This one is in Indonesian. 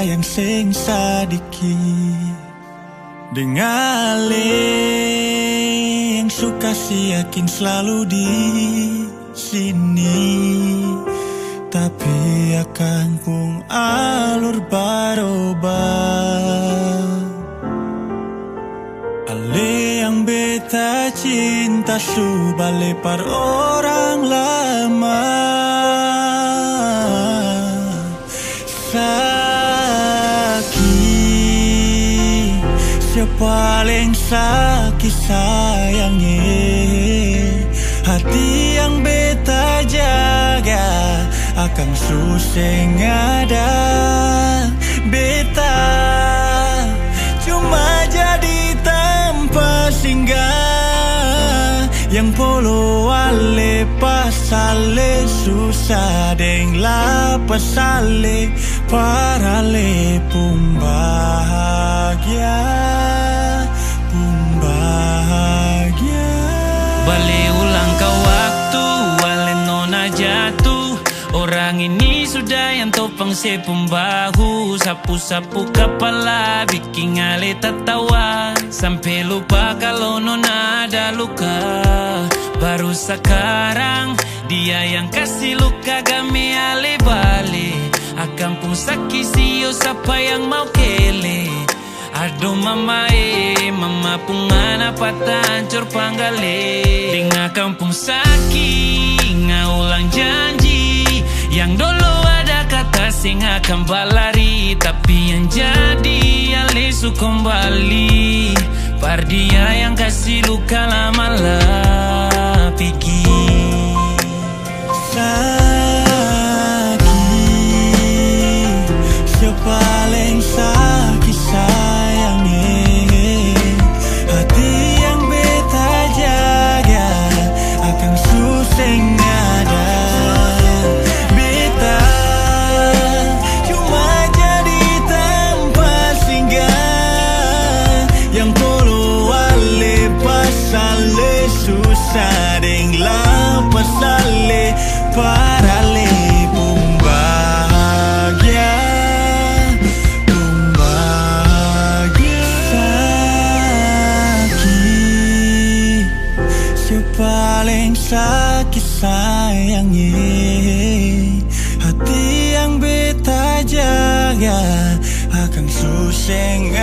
sayang sing sadiki Dengali yang suka si yakin selalu di sini Tapi akan pun alur barobah Ale yang beta cinta sudah lepar orang lama Sakit siapa paling sakit sayangnya Hati yang beta jaga akan suseng ada beta cuma jadi tanpa singgah yang polo ale pasale susah deng lapas ale parale pun bahagia balik ulang ke waktu ale nona jatuh orang ini sudah yang topang sepung bahu sapu-sapu kepala bikin ale tertawa sampai lupa kalau nona ada luka baru sekarang dia yang kasih luka game ale balik akan pun sakit sio siapa yang mau kele aduh mama mama pun anak patah hancur panggale dengar kampung sakit ngaulang janji yang dulu ada kata sing akan balari tapi yang jadi alesu kembali par dia yang kasih luka lama-lama pergi sakit sepaling sakit sayangnya hati yang beta jaga akan suseng ada beta cuma jadi tanpa singgah yang polo ale pasale susah deng lapas ale parale pun bahagia paling sakit sayangnya hati yang beta jaga akan suseng